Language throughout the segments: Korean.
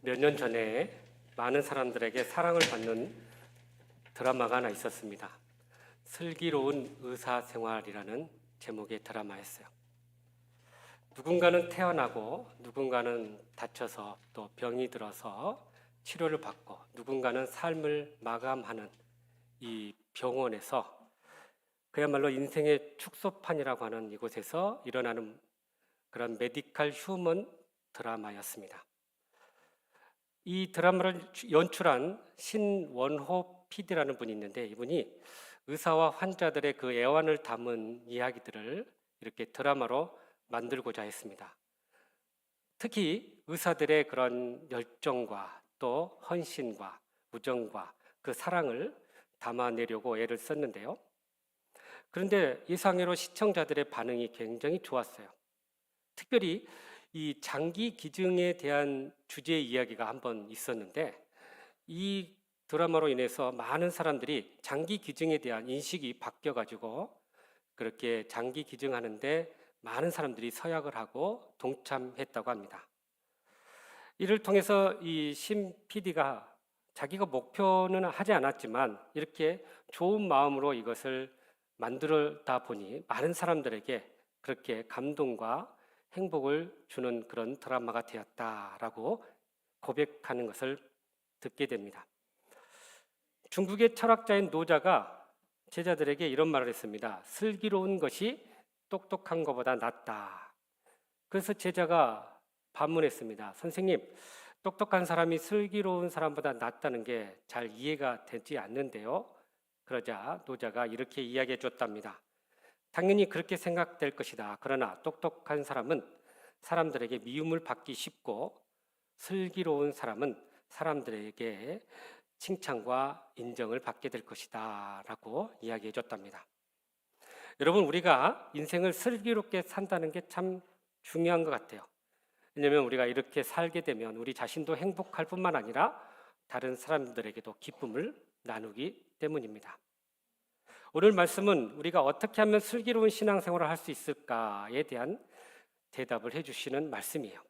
몇 년 전에 많은 사람들에게 사랑을 받는 드라마가 하나 있었습니다. 슬기로운 의사생활이라는 제목의 드라마였어요. 누군가는 태어나고 누군가는 다쳐서 또 병이 들어서 치료를 받고 누군가는 삶을 마감하는 이 병원에서 그야말로 인생의 축소판이라고 하는 이곳에서 일어나는 그런 메디컬 휴먼 드라마였습니다. 이 드라마를 연출한 신원호 PD라는 분이 있는데 이분이 의사와 환자들의 그 애환을 담은 이야기들을 이렇게 드라마로 만들고자 했습니다. 특히 의사들의 그런 열정과 또 헌신과 우정과 그 사랑을 담아내려고 애를 썼는데요. 그런데 예상외로 시청자들의 반응이 굉장히 좋았어요. 특별히 이 장기 기증에 대한 주제 이야기가 한번 있었는데 이 드라마로 인해서 많은 사람들이 장기 기증에 대한 인식이 바뀌어 가지고 그렇게 장기 기증하는데 많은 사람들이 서약을 하고 동참했다고 합니다. 이를 통해서 이 신 PD가 자기가 목표는 하지 않았지만 이렇게 좋은 마음으로 이것을 만들다 보니 많은 사람들에게 그렇게 감동과 행복을 주는 그런 드라마가 되었다라고 고백하는 것을 듣게 됩니다. 중국의 철학자인 노자가 제자들에게 이런 말을 했습니다. 슬기로운 것이 똑똑한 것보다 낫다. 그래서 제자가 반문했습니다. 선생님, 똑똑한 사람이 슬기로운 사람보다 낫다는 게 잘 이해가 되지 않는데요. 그러자 노자가 이렇게 이야기해 줬답니다. 당연히 그렇게 생각될 것이다. 그러나 똑똑한 사람은 사람들에게 미움을 받기 쉽고 슬기로운 사람은 사람들에게 칭찬과 인정을 받게 될 것이다 라고 이야기해 줬답니다. 여러분, 우리가 인생을 슬기롭게 산다는 게 참 중요한 것 같아요. 왜냐하면 우리가 이렇게 살게 되면 우리 자신도 행복할 뿐만 아니라 다른 사람들에게도 기쁨을 나누기 때문입니다. 오늘 말씀은 우리가 어떻게 하면 슬기로운 신앙생활을 할 수 있을까에 대한 대답을 해주시는 말씀이에요.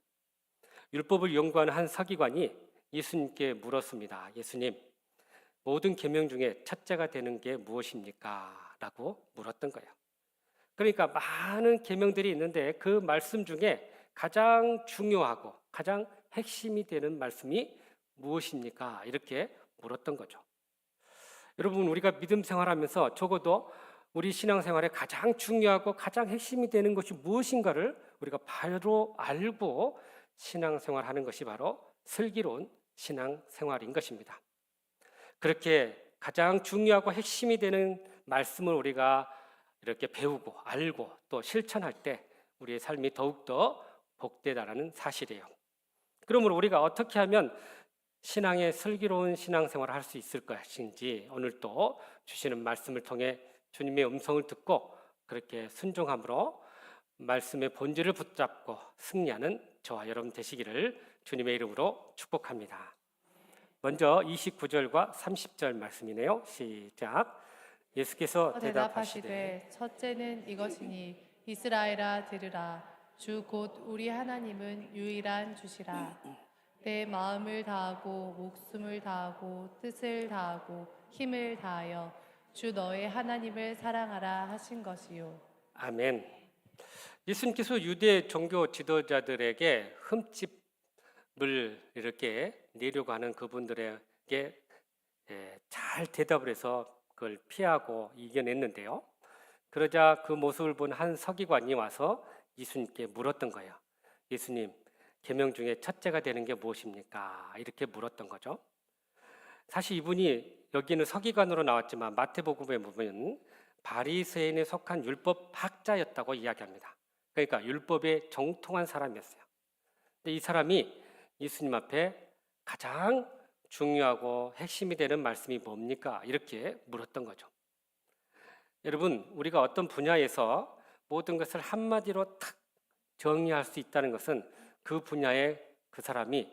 율법을 연구하는 한 서기관이 예수님께 물었습니다. 예수님, 모든 계명 중에 첫째가 되는 게 무엇입니까? 라고 물었던 거예요. 그러니까 많은 계명들이 있는데 그 말씀 중에 가장 중요하고 가장 핵심이 되는 말씀이 무엇입니까? 이렇게 물었던 거죠. 여러분, 우리가 믿음 생활하면서 적어도 우리 신앙생활에 가장 중요하고 가장 핵심이 되는 것이 무엇인가를 우리가 바로 알고 신앙생활하는 것이 바로 슬기로운 신앙생활인 것입니다. 그렇게 가장 중요하고 핵심이 되는 말씀을 우리가 이렇게 배우고 알고 또 실천할 때 우리의 삶이 더욱더 복되다라는 사실이에요. 그러므로 우리가 어떻게 하면 신앙의 슬기로운 신앙생활을 할 수 있을 것인지 오늘 또 주시는 말씀을 통해 주님의 음성을 듣고 그렇게 순종함으로 말씀의 본질을 붙잡고 승리하는 저와 여러분 되시기를 주님의 이름으로 축복합니다. 먼저 29절과 30절 말씀이네요. 시작. 예수께서 대답하시되 첫째는 이것이니 이스라엘아 들으라. 주 곧 우리 하나님은 유일한 주시라. 내 마음을 다하고 목숨을 다하고 뜻을 다하고 힘을 다하여 주 너의 하나님을 사랑하라 하신 것이요. 아멘. 예수님께서 유대 종교 지도자들에게 흠집을 이렇게 내려고 하는 그분들에게 잘 대답을 해서 그걸 피하고 이겨냈는데요. 그러자 그 모습을 본 한 서기관이 와서 예수님께 물었던 거예요. 예수님, 계명 중에 첫째가 되는 게 무엇입니까? 이렇게 물었던 거죠. 사실 이분이 여기는 서기관으로 나왔지만 마태복음에 보면 바리새인에 속한 율법 학자였다고 이야기합니다. 그러니까 율법에 정통한 사람이었어요. 근데 이 사람이 예수님 앞에 가장 중요하고 핵심이 되는 말씀이 뭡니까? 이렇게 물었던 거죠. 여러분, 우리가 어떤 분야에서 모든 것을 한마디로 탁 정의할 수 있다는 것은 그 분야에 그 사람이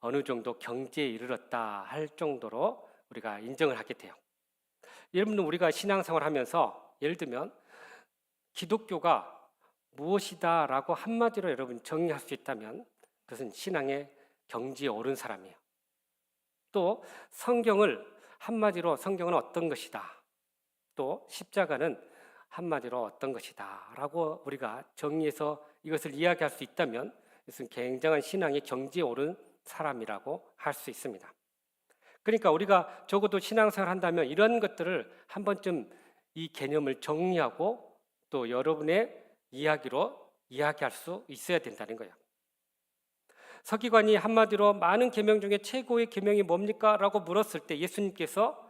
어느 정도 경지에 이르렀다 할 정도로 우리가 인정을 하게 돼요. 여러분, 우리가 신앙생활 하면서 예를 들면 기독교가 무엇이다라고 한마디로 여러분 정의할 수 있다면 그것은 신앙의 경지에 오른 사람이에요. 또 성경을 한마디로 성경은 어떤 것이다. 또 십자가는 한마디로 어떤 것이다 라고 우리가 정리해서 이것을 이야기할 수 있다면 이것은 굉장한 신앙의 경지에 오른 사람이라고 할 수 있습니다. 그러니까 우리가 적어도 신앙생활을 한다면 이런 것들을 한 번쯤 이 개념을 정리하고 또 여러분의 이야기로 이야기할 수 있어야 된다는 거예요. 서기관이 한마디로 많은 계명 중에 최고의 계명이 뭡니까? 라고 물었을 때 예수님께서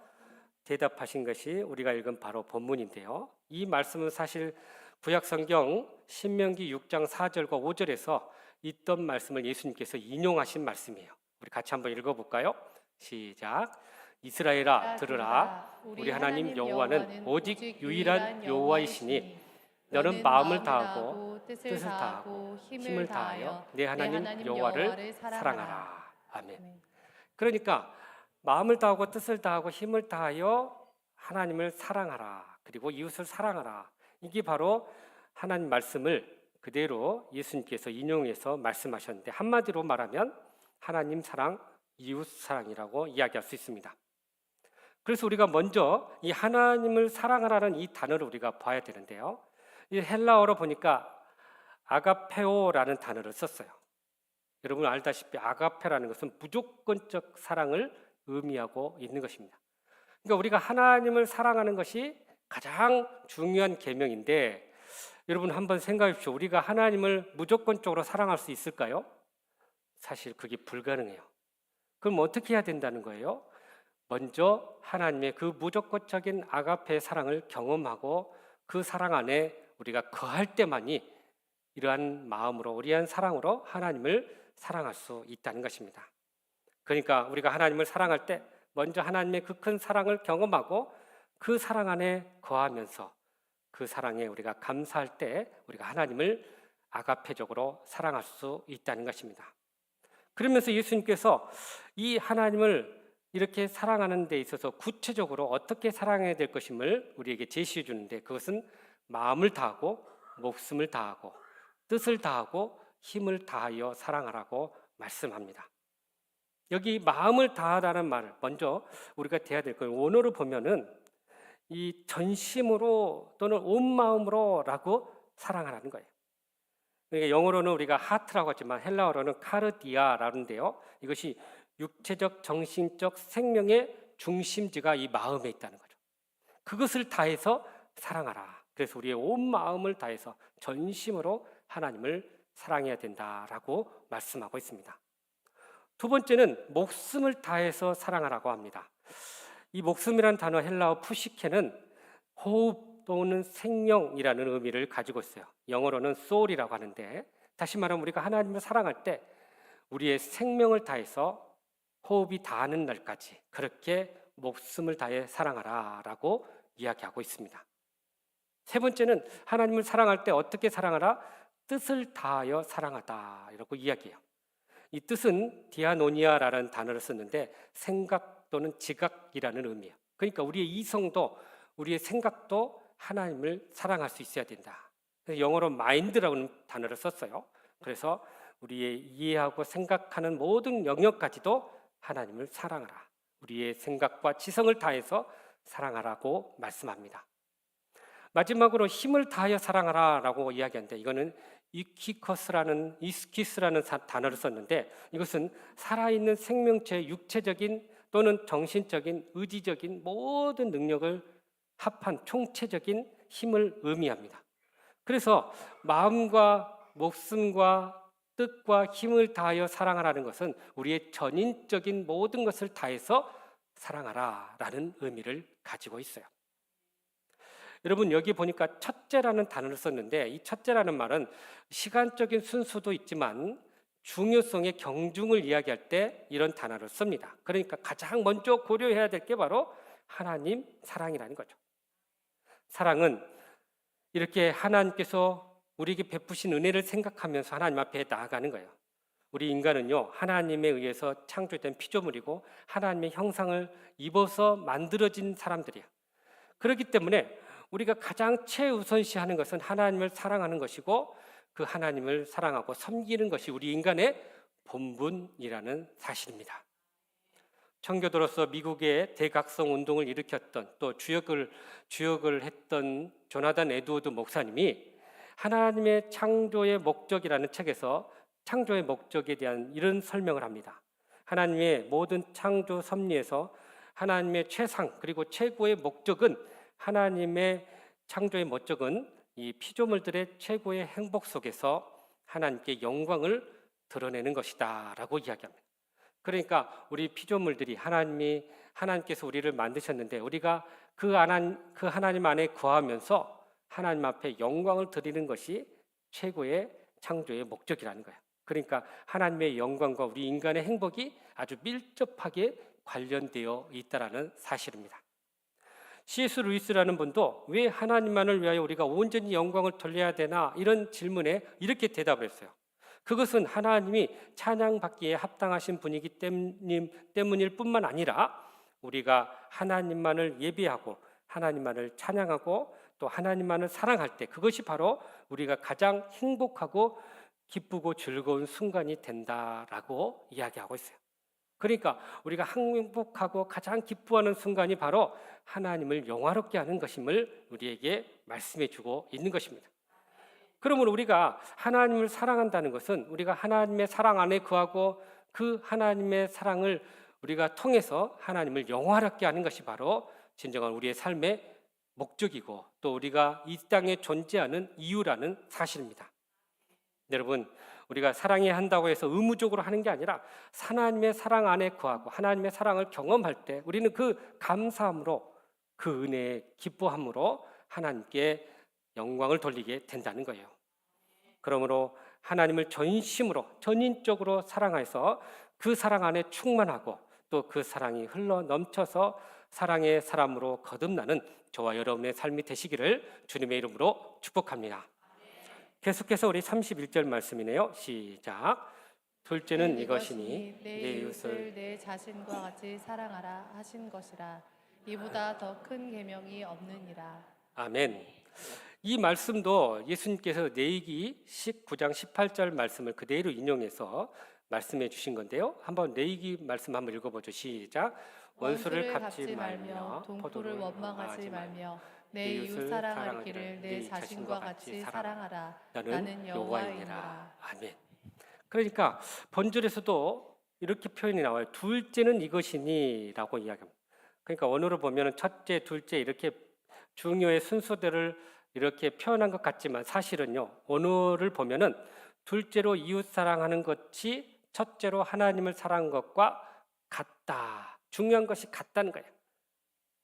대답하신 것이 우리가 읽은 바로 본문인데요. 이 말씀은 사실 구약성경 신명기 6장 4절과 5절에서 있던 말씀을 예수님께서 인용하신 말씀이에요. 우리 같이 한번 읽어볼까요? 시작. 이스라엘아 들으라. 우리 하나님 여호와는 오직 유일한 여호와이시니 너는 마음을 다하고 뜻을 다하고 힘을 다하여 내 하나님 여호와를 사랑하라. 아멘. 그러니까 마음을 다하고 뜻을 다하고 힘을 다하여 하나님을 사랑하라. 그리고 이웃을 사랑하라. 이게 바로 하나님 말씀을 그대로 예수님께서 인용해서 말씀하셨는데 한마디로 말하면 하나님 사랑, 이웃 사랑이라고 이야기할 수 있습니다. 그래서 우리가 먼저 이 하나님을 사랑하라는 이 단어를 우리가 봐야 되는데요. 이 헬라어로 보니까 아가페오라는 단어를 썼어요. 여러분 알다시피 아가페라는 것은 무조건적 사랑을 의미하고 있는 것입니다. 그러니까 우리가 하나님을 사랑하는 것이 가장 중요한 계명인데 여러분 한번 생각해 보십시오. 우리가 하나님을 무조건적으로 사랑할 수 있을까요? 사실 그게 불가능해요. 그럼 어떻게 해야 된다는 거예요? 먼저 하나님의 그 무조건적인 아가페의 사랑을 경험하고 그 사랑 안에 우리가 거할 때만이 이러한 마음으로 우리한 사랑으로 하나님을 사랑할 수 있다는 것입니다. 그러니까 우리가 하나님을 사랑할 때 먼저 하나님의 그 큰 사랑을 경험하고 그 사랑 안에 거하면서 그 사랑에 우리가 감사할 때 우리가 하나님을 아가페적으로 사랑할 수 있다는 것입니다. 그러면서 예수님께서 이 하나님을 이렇게 사랑하는 데 있어서 구체적으로 어떻게 사랑해야 될 것임을 우리에게 제시해 주는데 그것은 마음을 다하고 목숨을 다하고 뜻을 다하고 힘을 다하여 사랑하라고 말씀합니다. 여기 마음을 다하다는 말을 먼저 우리가 돼야 될 거예요. 원어로 보면은 이 전심으로 또는 온 마음으로라고 사랑하라는 거예요. 그러니까 영어로는 우리가 하트라고 하지만 헬라어로는 카르디아라는데요. 이것이 육체적, 정신적 생명의 중심지가 이 마음에 있다는 거죠. 그것을 다해서 사랑하라. 그래서 우리의 온 마음을 다해서 전심으로 하나님을 사랑해야 된다라고 말씀하고 있습니다. 두 번째는 목숨을 다해서 사랑하라고 합니다. 이 목숨이라는 단어 헬라어 푸시케는 호흡 또는 생명이라는 의미를 가지고 있어요. 영어로는 soul이라고 하는데 다시 말하면 우리가 하나님을 사랑할 때 우리의 생명을 다해서 호흡이 닿는 날까지 그렇게 목숨을 다해 사랑하라라고 이야기하고 있습니다. 세 번째는 하나님을 사랑할 때 어떻게 사랑하라? 뜻을 다하여 사랑하다 이라고 이야기해요. 이 뜻은 디아노니아라는 단어를 썼는데 생각 또는 지각이라는 의미예요. 그러니까 우리의 이성도 우리의 생각도 하나님을 사랑할 수 있어야 된다. 그래서 영어로 mind라는 단어를 썼어요. 그래서 우리의 이해하고 생각하는 모든 영역까지도 하나님을 사랑하라. 우리의 생각과 지성을 다해서 사랑하라고 말씀합니다. 마지막으로 힘을 다하여 사랑하라라고 이야기하는데 이거는 이스키스라는 단어를 썼는데 이것은 살아있는 생명체의 육체적인 또는 정신적인 의지적인 모든 능력을 합한 총체적인 힘을 의미합니다. 그래서 마음과 목숨과 뜻과 힘을 다하여 사랑하라는 것은 우리의 전인적인 모든 것을 다해서 사랑하라라는 의미를 가지고 있어요. 여러분 여기 보니까 첫째라는 단어를 썼는데 이 첫째라는 말은 시간적인 순서도 있지만 중요성의 경중을 이야기할 때 이런 단어를 씁니다. 그러니까 가장 먼저 고려해야 될 게 바로 하나님 사랑이라는 거죠. 사랑은 이렇게 하나님께서 우리에게 베푸신 은혜를 생각하면서 하나님 앞에 나아가는 거예요. 우리 인간은요 하나님에 의해서 창조된 피조물이고 하나님의 형상을 입어서 만들어진 사람들이에요. 그렇기 때문에 우리가 가장 최우선시하는 것은 하나님을 사랑하는 것이고 그 하나님을 사랑하고 섬기는 것이 우리 인간의 본분이라는 사실입니다. 청교도로서 미국의 대각성 운동을 일으켰던 또 주역을 했던 조나단 에드워드 목사님이 하나님의 창조의 목적이라는 책에서 창조의 목적에 대한 이런 설명을 합니다. 하나님의 모든 창조 섭리에서 하나님의 최상 그리고 최고의 목적은 하나님의 창조의 목적은 이 피조물들의 최고의 행복 속에서 하나님께 영광을 드러내는 것이다라고 이야기합니다. 그러니까 우리 피조물들이 하나님께서 우리를 만드셨는데 우리가 그 하나님 안에 거하면서 하나님 앞에 영광을 드리는 것이 최고의 창조의 목적이라는 거예요. 그러니까 하나님의 영광과 우리 인간의 행복이 아주 밀접하게 관련되어 있다라는 사실입니다. C.S. 루이스라는 분도 왜 하나님만을 위하여 우리가 온전히 영광을 돌려야 되나 이런 질문에 이렇게 대답을 했어요. 그것은 하나님이 찬양받기에 합당하신 분이기 때문일 뿐만 아니라 우리가 하나님만을 예배하고 하나님만을 찬양하고 또 하나님만을 사랑할 때 그것이 바로 우리가 가장 행복하고 기쁘고 즐거운 순간이 된다라고 이야기하고 있어요. 그러니까 우리가 행복하고 가장 기뻐하는 순간이 바로 하나님을 영화롭게 하는 것임을 우리에게 말씀해 주고 있는 것입니다. 그러므로 우리가 하나님을 사랑한다는 것은 우리가 하나님의 사랑 안에 거하고 그 하나님의 사랑을 우리가 통해서 하나님을 영화롭게 하는 것이 바로 진정한 우리의 삶의 목적이고 또 우리가 이 땅에 존재하는 이유라는 사실입니다. 여러분, 우리가 사랑해야 한다고 해서 의무적으로 하는 게 아니라 하나님의 사랑 안에 거하고 하나님의 사랑을 경험할 때 우리는 그 감사함으로 그 은혜의 기뻐함으로 하나님께 영광을 돌리게 된다는 거예요. 그러므로 하나님을 전심으로 전인적으로 사랑해서 그 사랑 안에 충만하고 또 그 사랑이 흘러 넘쳐서 사랑의 사람으로 거듭나는 저와 여러분의 삶이 되시기를 주님의 이름으로 축복합니다. 계속해서 우리 31절 말씀이네요. 시작. 둘째는 이것이니 내 이웃을 내 자신과 같이 사랑하라 하신 것이라. 이보다 더 큰 계명이 없느니라. 아멘. 이 말씀도 예수님께서 레위기 19장 18절 말씀을 그대로 인용해서 말씀해 주신 건데요. 한번 레위기 말씀 한번 읽어보죠. 시작. 원수를 갚지 말며 동포를 원망하지 말며 내 이웃 사랑하기를 내 자신과 같이 사랑하라. 나는 여호와이니라. 아멘. 그러니까 본절에서도 이렇게 표현이 나와요. 둘째는 이것이니라고 이야기합니다. 그러니까 원어로 보면 첫째, 둘째 이렇게 중요의 순서대를 이렇게 표현한 것 같지만 사실은요. 원어를 보면은 둘째로 이웃 사랑하는 것이 첫째로 하나님을 사랑하는 것과 같다. 중요한 것이 같다는 거예요.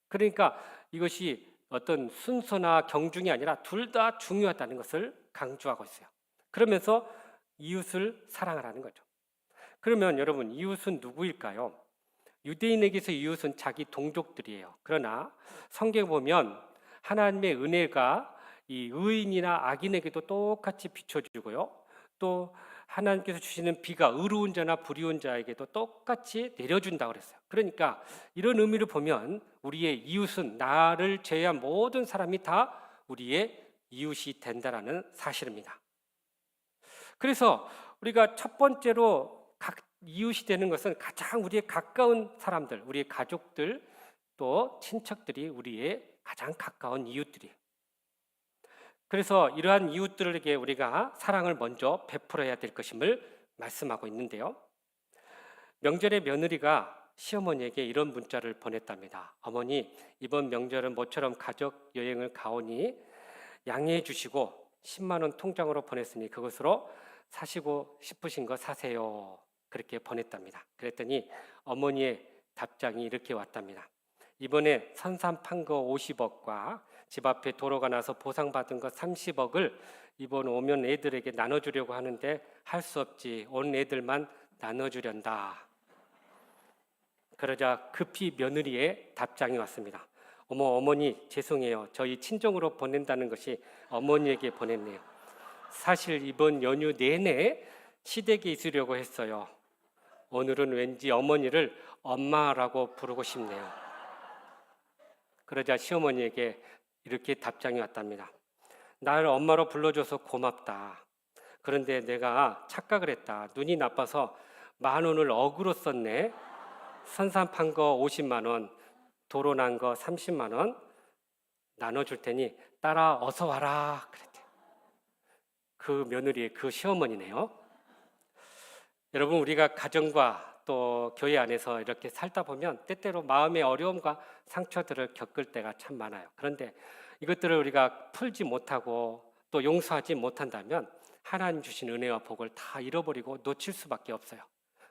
그러니까 이것이 어떤 순서나 경중이 아니라 둘 다 중요하다는 것을 강조하고 있어요. 그러면서 이웃을 사랑하라는 거죠. 그러면 여러분 이웃은 누구일까요? 유대인에게서 이웃은 자기 동족들이에요. 그러나 성경에 보면 하나님의 은혜가 이 의인이나 악인에게도 똑같이 비춰주고요. 또 하나님께서 주시는 비가 의로운 자나 불의한 자에게도 똑같이 내려준다고 그랬어요. 그러니까 이런 의미를 보면 우리의 이웃은 나를 제외한 모든 사람이 다 우리의 이웃이 된다라는 사실입니다. 그래서 우리가 첫 번째로 이웃이 되는 것은 가장 우리의 가까운 사람들, 우리의 가족들, 또 친척들이 우리의 가장 가까운 이웃들이에요. 그래서 이러한 이웃들에게 우리가 사랑을 먼저 베풀어야 될 것임을 말씀하고 있는데요. 명절에 며느리가 시어머니에게 이런 문자를 보냈답니다. 어머니, 이번 명절은 모처럼 가족 여행을 가오니 양해해 주시고 10만 원 통장으로 보냈으니 그것으로 사시고 싶으신 거 사세요. 그렇게 보냈답니다. 그랬더니 어머니의 답장이 이렇게 왔답니다. 이번에 선산 판 거 50억과 집 앞에 도로가 나서 보상받은 거 30억을 이번 오면 애들에게 나눠주려고 하는데 할 수 없지. 온 애들만 나눠주련다. 그러자 급히 며느리의 답장이 왔습니다. 어머니 죄송해요. 저희 친정으로 보낸다는 것이 어머니에게 보냈네요. 사실 이번 연휴 내내 시댁에 있으려고 했어요. 오늘은 왠지 어머니를 엄마라고 부르고 싶네요. 그러자 시어머니에게 이렇게 답장이 왔답니다. 나를 엄마로 불러줘서 고맙다. 그런데 내가 착각을 했다. 눈이 나빠서 10,000원을 억으로 썼네. 선산 판 거 50만 원, 도로 난 거 30만 원 나눠줄 테니 딸아 어서 와라 그랬대. 그 며느리의 그 시어머니네요. 여러분, 우리가 가정과 또 교회 안에서 이렇게 살다 보면 때때로 마음의 어려움과 상처들을 겪을 때가 참 많아요. 그런데 이것들을 우리가 풀지 못하고 또 용서하지 못한다면 하나님 주신 은혜와 복을 다 잃어버리고 놓칠 수밖에 없어요.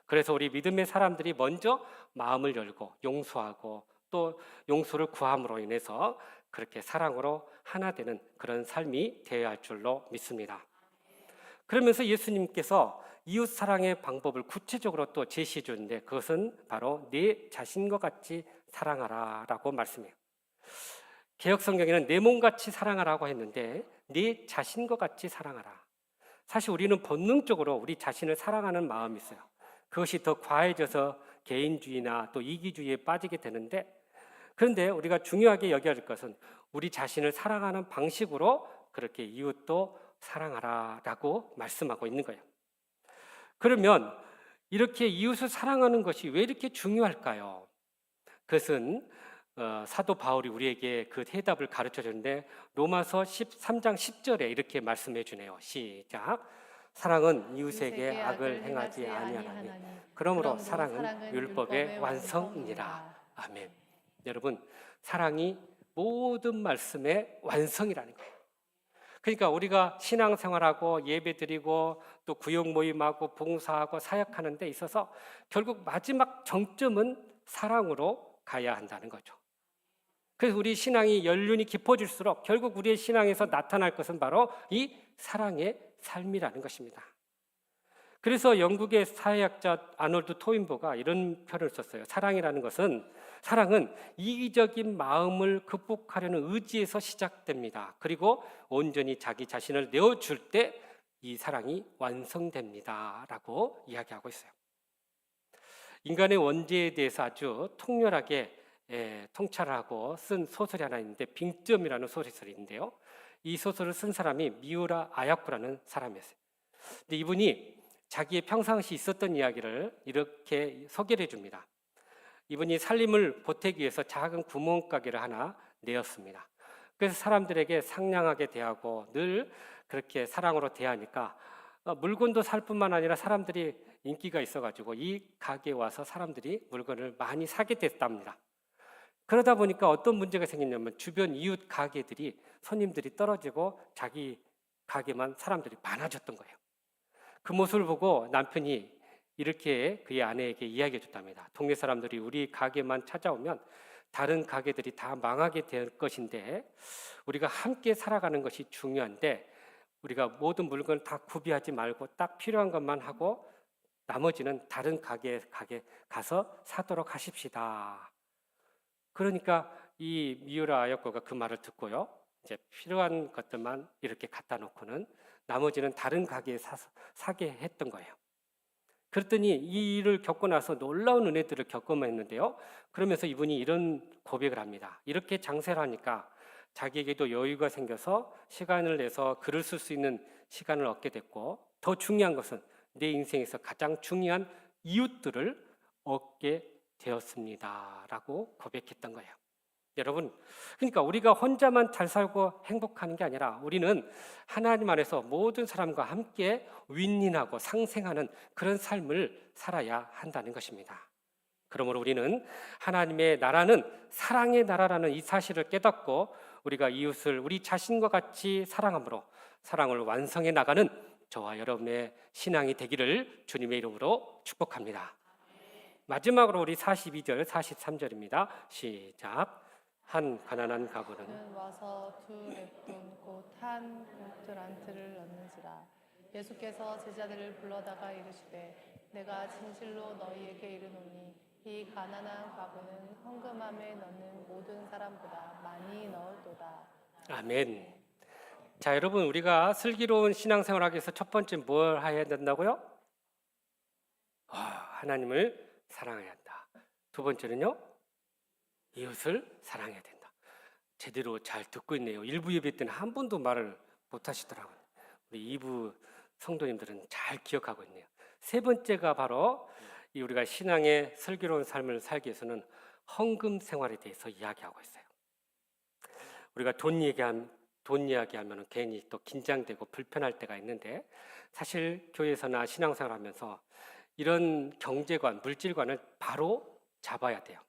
그래서 우리 믿음의 사람들이 먼저 마음을 열고 용서하고 또 용서를 구함으로 인해서 그렇게 사랑으로 하나 되는 그런 삶이 되어야 할 줄로 믿습니다. 그러면서 예수님께서 이웃 사랑의 방법을 구체적으로 또 제시해 주는데 그것은 바로 내 자신과 같이 사랑하라라고 말씀해요. 개역 성경에는 내 몸같이 사랑하라고 했는데 내 자신과 같이 사랑하라. 사실 우리는 본능적으로 우리 자신을 사랑하는 마음이 있어요. 그것이 더 과해져서 개인주의나 또 이기주의에 빠지게 되는데, 그런데 우리가 중요하게 여겨야 할 것은 우리 자신을 사랑하는 방식으로 그렇게 이웃도 사랑하라라고 말씀하고 있는 거예요. 그러면 이렇게 이웃을 사랑하는 것이 왜 이렇게 중요할까요? 그것은 사도 바울이 우리에게 그 해답을 가르쳐 주는데 로마서 13장 10절에 이렇게 말씀해 주네요. 시작. 사랑은 이웃에게 악을 행하지 아니하나니 그러므로 사랑은 율법의 완성이니라. 아멘. 여러분, 사랑이 모든 말씀의 완성이라는 거예요. 그러니까 우리가 신앙생활하고 예배드리고 또 구역 모임하고 봉사하고 사역하는 데 있어서 결국 마지막 정점은 사랑으로 가야 한다는 거죠. 그래서 우리 신앙이 연륜이 깊어질수록 결국 우리의 신앙에서 나타날 것은 바로 이 사랑의 삶이라는 것입니다. 그래서 영국의 사회학자 아놀드 토인보가 이런 표현을 썼어요. 사랑은 이기적인 마음을 극복하려는 의지에서 시작됩니다. 그리고 온전히 자기 자신을 내어줄 때 이 사랑이 완성됩니다. 라고 이야기하고 있어요. 인간의 원죄에 대해서 아주 통렬하게 통찰하고 쓴 소설이 하나 있는데 빙점이라는 소설인데요. 이 소설을 쓴 사람이 미우라 아야코라는 사람이었어요. 근데 이분이 자기의 평상시 있었던 이야기를 이렇게 소개를 해줍니다. 이분이 살림을 보태기 위해서 작은 구멍가게를 하나 내었습니다. 그래서 사람들에게 상냥하게 대하고 늘 그렇게 사랑으로 대하니까 물건도 살 뿐만 아니라 사람들이 인기가 있어가지고 이 가게에 와서 사람들이 물건을 많이 사게 됐답니다. 그러다 보니까 어떤 문제가 생겼냐면 주변 이웃 가게들이 손님들이 떨어지고 자기 가게만 사람들이 많아졌던 거예요. 그 모습을 보고 남편이 이렇게 그의 아내에게 이야기해 줬답니다. 동네 사람들이 우리 가게만 찾아오면 다른 가게들이 다 망하게 될 것인데 우리가 함께 살아가는 것이 중요한데 우리가 모든 물건을 다 구비하지 말고 딱 필요한 것만 하고 나머지는 다른 가게에 가서 사도록 하십시다. 그러니까 이 미우라 아야코가 그 말을 듣고요. 이제 필요한 것들만 이렇게 갖다 놓고는 나머지는 다른 가게에 사게 했던 거예요. 그랬더니 이 일을 겪고 나서 놀라운 은혜들을 겪어만 했는데요. 그러면서 이분이 이런 고백을 합니다. 이렇게 장세를 하니까 자기에게도 여유가 생겨서 시간을 내서 글을 쓸 수 있는 시간을 얻게 됐고 더 중요한 것은 내 인생에서 가장 중요한 이웃들을 얻게 되었습니다. 라고 고백했던 거예요. 여러분, 그러니까 우리가 혼자만 잘 살고 행복하는 게 아니라 우리는 하나님 안에서 모든 사람과 함께 윈윈하고 상생하는 그런 삶을 살아야 한다는 것입니다. 그러므로 우리는 하나님의 나라는 사랑의 나라라는 이 사실을 깨닫고 우리가 이웃을 우리 자신과 같이 사랑함으로 사랑을 완성해 나가는 저와 여러분의 신앙이 되기를 주님의 이름으로 축복합니다. 마지막으로 우리 42절, 43절입니다. 시작. 한 가난한 가부는 와서 두 렙돈 곧 한 talent를 얻는지라. 예수께서 제자들을 불러다가 이르시되 내가 진실로 너희에게 이르노니 이 가난한 가부는 헌금함에 넣는 모든 사람보다 많이 넣었도다. 아멘. 자, 여러분, 우리가 슬기로운 신앙생활하기 위해서 첫 번째 뭘 해야 된다고요? 하나님을 사랑해야 한다. 두 번째는요, 이웃을 사랑해야 된다. 제대로 잘 듣고 있네요. 1부 예배 때는 한 번도 말을 못 하시더라고요. 우리 2부 성도님들은 잘 기억하고 있네요. 세 번째가 바로 이 우리가 신앙의 슬기로운 삶을 살기 위해서는 헌금 생활에 대해서 이야기하고 있어요. 우리가 돈 이야기하면 괜히 또 긴장되고 불편할 때가 있는데, 사실 교회에서나 신앙생활하면서 이런 경제관, 물질관을 바로 잡아야 돼요.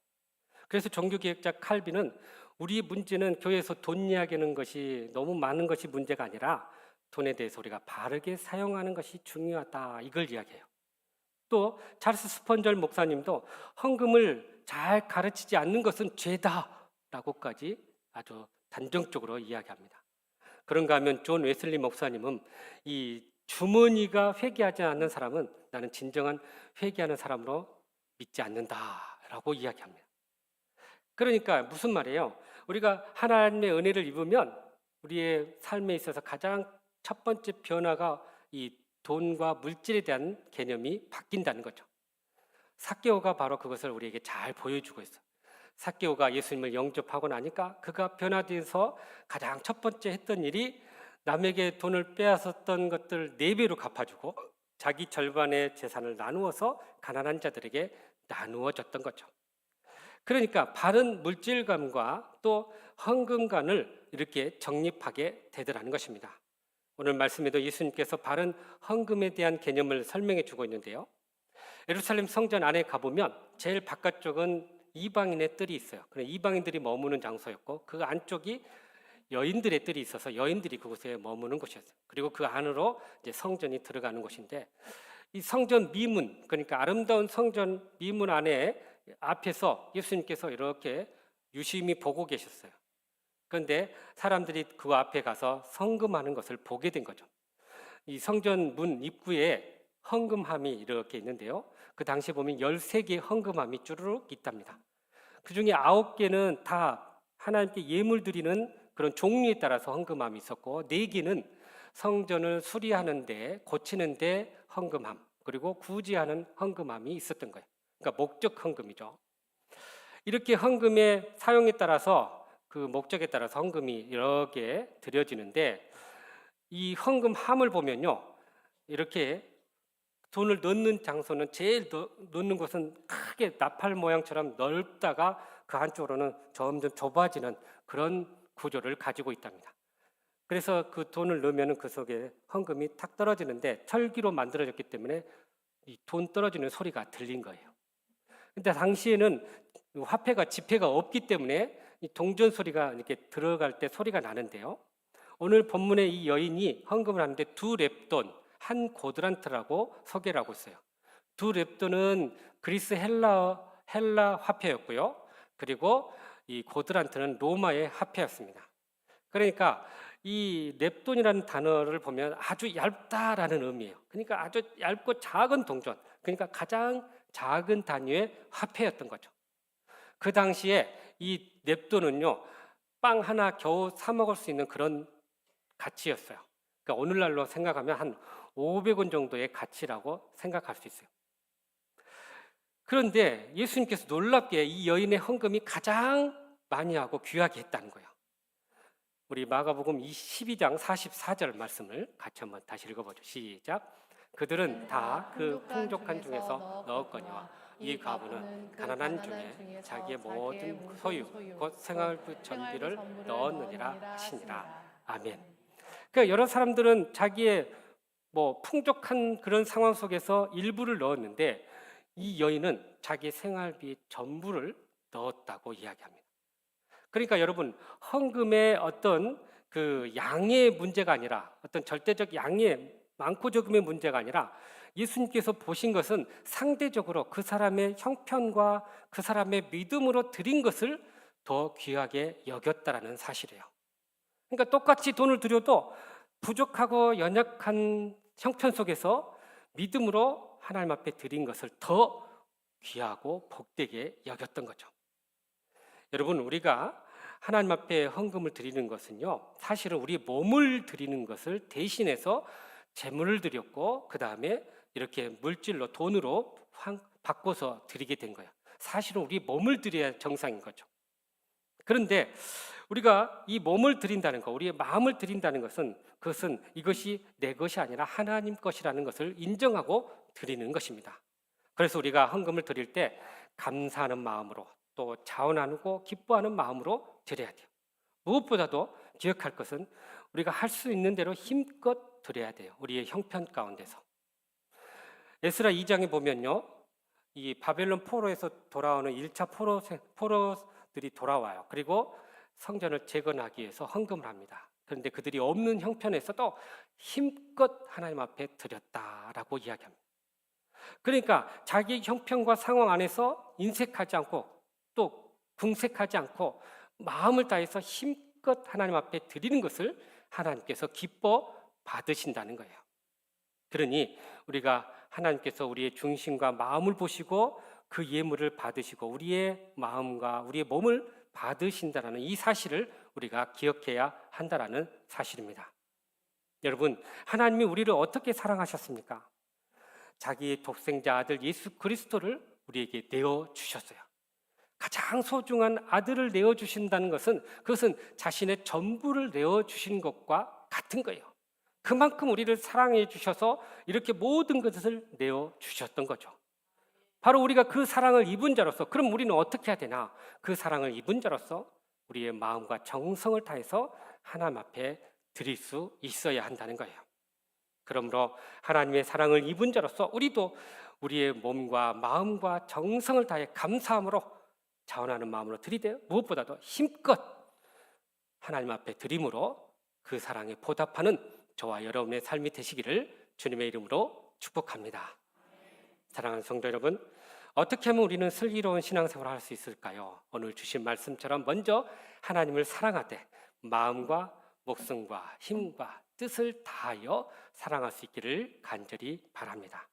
그래서 종교개혁자 칼빈은 우리 문제는 교회에서 돈 이야기하는 것이 너무 많은 것이 문제가 아니라 돈에 대해서 우리가 바르게 사용하는 것이 중요하다, 이걸 이야기해요. 또 찰스 스펀절 목사님도 헌금을 잘 가르치지 않는 것은 죄다라고까지 아주 단정적으로 이야기합니다. 그런가 하면 존 웨슬리 목사님은 이 주머니가 회개하지 않는 사람은 나는 진정한 회개하는 사람으로 믿지 않는다라고 이야기합니다. 그러니까 무슨 말이에요? 우리가 하나님의 은혜를 입으면 우리의 삶에 있어서 가장 첫 번째 변화가 이 돈과 물질에 대한 개념이 바뀐다는 거죠. 삭개오가 바로 그것을 우리에게 잘 보여주고 있어요. 삭개오가 예수님을 영접하고 나니까 그가 변화돼서 가장 첫 번째 했던 일이 남에게 돈을 빼앗았던 것들 4배로 갚아주고 자기 절반의 재산을 나누어서 가난한 자들에게 나누어 줬던 거죠. 그러니까 바른 물질관과 또 헌금관을 이렇게 정립하게 되더라는 것입니다. 오늘 말씀에도 예수님께서 바른 헌금에 대한 개념을 설명해 주고 있는데요. 예루살렘 성전 안에 가보면 제일 바깥쪽은 이방인의 뜰이 있어요. 이방인들이 머무는 장소였고 그 안쪽이 여인들의 뜰이 있어서 여인들이 그곳에 머무는 곳이었어요. 그리고 그 안으로 이제 성전이 들어가는 곳인데, 이 성전 미문, 그러니까 아름다운 성전 미문 안에 앞에서 예수님께서 이렇게 유심히 보고 계셨어요. 그런데 사람들이 그 앞에 가서 헌금하는 것을 보게 된 거죠. 이 성전 문 입구에 헌금함이 이렇게 있는데요. 그 당시에 보면 13개의 헌금함이 쭈르륵 있답니다. 그 중에 9개는 다 하나님께 예물 드리는 그런 종류에 따라서 헌금함이 있었고, 4개는 성전을 수리하는데, 고치는데 헌금함, 그리고 구제하는 헌금함이 있었던 거예요. 그러니까 목적 헌금이죠. 이렇게 헌금의 사용에 따라서 그 목적에 따라서 헌금이 이렇게 드려지는데, 이 헌금함을 보면요, 이렇게 돈을 넣는 장소는 제일 넣는 곳은 크게 나팔 모양처럼 넓다가 그 한쪽으로는 점점 좁아지는 그런 구조를 가지고 있답니다. 그래서 그 돈을 넣으면 그 속에 헌금이 탁 떨어지는데 철기로 만들어졌기 때문에 이 돈 떨어지는 소리가 들린 거예요. 근데 당시에는 화폐가 지폐가 없기 때문에 이 동전 소리가 이렇게 들어갈 때 소리가 나는데요. 오늘 본문의 이 여인이 헌금을 하는데 2렙돈, 1고드란트라고 소개를 하고 있어요. 2렙돈은 그리스 헬라 화폐였고요. 그리고 이 고드란트는 로마의 화폐였습니다. 그러니까 이 렙돈이라는 단어를 보면 아주 얇다라는 의미예요. 그러니까 아주 얇고 작은 동전, 그러니까 가장 작은 단위의 화폐였던 거죠. 그 당시에 이 넵돈은요, 빵 하나 겨우 사 먹을 수 있는 그런 가치였어요. 그러니까 오늘날로 생각하면 한 500원 정도의 가치라고 생각할 수 있어요. 그런데 예수님께서 놀랍게 이 여인의 헌금이 가장 많이 하고 귀하게 했다는 거예요. 우리 마가복음 12장 44절 말씀을 같이 한번 다시 읽어보죠. 시작. 그들은 다 그 풍족한 중에서 넣었거니와 이 과부는 가난한 중에 자기의 모든 소유 곧 생활비 전비를 넣었느니라 하시니라. 아멘. 그러니까 여러 사람들은 자기의 풍족한 그런 상황 속에서 일부를 넣었는데, 이 여인은 자기 생활비 전부를 넣었다고 이야기합니다. 그러니까 여러분, 헌금의 어떤 그 양의 문제가 아니라, 어떤 절대적 양의 많고 적음의 문제가 아니라, 예수님께서 보신 것은 상대적으로 그 사람의 형편과 그 사람의 믿음으로 드린 것을 더 귀하게 여겼다라는 사실이에요. 그러니까 똑같이 돈을 드려도 부족하고 연약한 형편 속에서 믿음으로 하나님 앞에 드린 것을 더 귀하고 복되게 여겼던 거죠. 여러분, 우리가 하나님 앞에 헌금을 드리는 것은요, 사실은 우리 몸을 드리는 것을 대신해서 재물을 드렸고, 그 다음에 이렇게 물질로, 돈으로 바꿔서 드리게 된 거예요. 사실은 우리 몸을 드려야 정상인 거죠. 그런데 우리가 이 몸을 드린다는 것, 우리의 마음을 드린다는 것은 그것은 이것이 내 것이 아니라 하나님 것이라는 것을 인정하고 드리는 것입니다. 그래서 우리가 헌금을 드릴 때 감사하는 마음으로 또 자원하고 기뻐하는 마음으로 드려야 돼요. 무엇보다도 기억할 것은 우리가 할 수 있는 대로 힘껏 드려야 돼요. 우리의 형편 가운데서. 에스라 2장에 보면요, 이 바벨론 포로에서 돌아오는 1차 포로들이 돌아와요. 그리고 성전을 재건하기 위해서 헌금을 합니다. 그런데 그들이 없는 형편에서도 힘껏 하나님 앞에 드렸다라고 이야기합니다. 그러니까 자기 형편과 상황 안에서 인색하지 않고 또 궁색하지 않고 마음을 다해서 힘껏 하나님 앞에 드리는 것을 하나님께서 기뻐 받으신다는 거예요. 그러니 우리가 하나님께서 우리의 중심과 마음을 보시고 그 예물을 받으시고 우리의 마음과 우리의 몸을 받으신다는 이 사실을 우리가 기억해야 한다는 사실입니다. 여러분, 하나님이 우리를 어떻게 사랑하셨습니까? 자기의 독생자 아들 예수 그리스도를 우리에게 내어주셨어요. 가장 소중한 아들을 내어주신다는 것은 그것은 자신의 전부를 내어주신 것과 같은 거예요. 그만큼 우리를 사랑해 주셔서 이렇게 모든 것을 내어주셨던 거죠. 바로 우리가 그 사랑을 입은 자로서, 그럼 우리는 어떻게 해야 되나? 그 사랑을 입은 자로서 우리의 마음과 정성을 다해서 하나님 앞에 드릴 수 있어야 한다는 거예요. 그러므로 하나님의 사랑을 입은 자로서 우리도 우리의 몸과 마음과 정성을 다해 감사함으로 자원하는 마음으로 드리되 무엇보다도 힘껏 하나님 앞에 드림으로 그 사랑에 보답하는 저와 여러분의 삶이 되시기를 주님의 이름으로 축복합니다. 사랑하는 성도 여러분, 어떻게 하면 우리는 슬기로운 신앙생활을 할 수 있을까요? 오늘 주신 말씀처럼 먼저 하나님을 사랑하되 마음과 목숨과 힘과 뜻을 다하여 사랑할 수 있기를 간절히 바랍니다.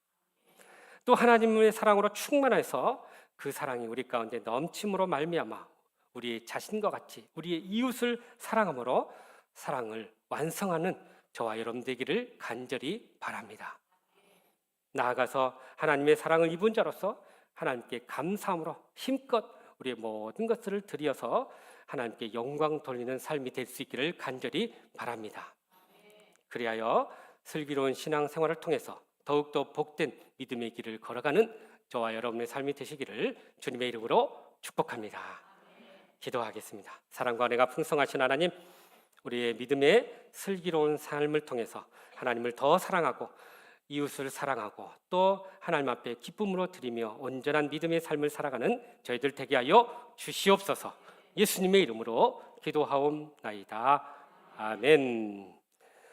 또 하나님의 사랑으로 충만해서 그 사랑이 우리 가운데 넘침으로 말미암아 우리의 자신과 같이 우리의 이웃을 사랑함으로 사랑을 완성하는 저와 여러분 되기를 간절히 바랍니다. 나아가서 하나님의 사랑을 입은 자로서 하나님께 감사함으로 힘껏 우리의 모든 것들을 드려서 하나님께 영광 돌리는 삶이 될 수 있기를 간절히 바랍니다. 그리하여 슬기로운 신앙생활을 통해서 더욱더 복된 믿음의 길을 걸어가는 저와 여러분의 삶이 되시기를 주님의 이름으로 축복합니다. 기도하겠습니다. 사랑과 은혜가 풍성하신 하나님, 우리의 믿음의 슬기로운 삶을 통해서 하나님을 더 사랑하고 이웃을 사랑하고 또 하나님 앞에 기쁨으로 드리며 온전한 믿음의 삶을 살아가는 저희들 되게 하여 주시옵소서. 예수님의 이름으로 기도하옵나이다. 아멘.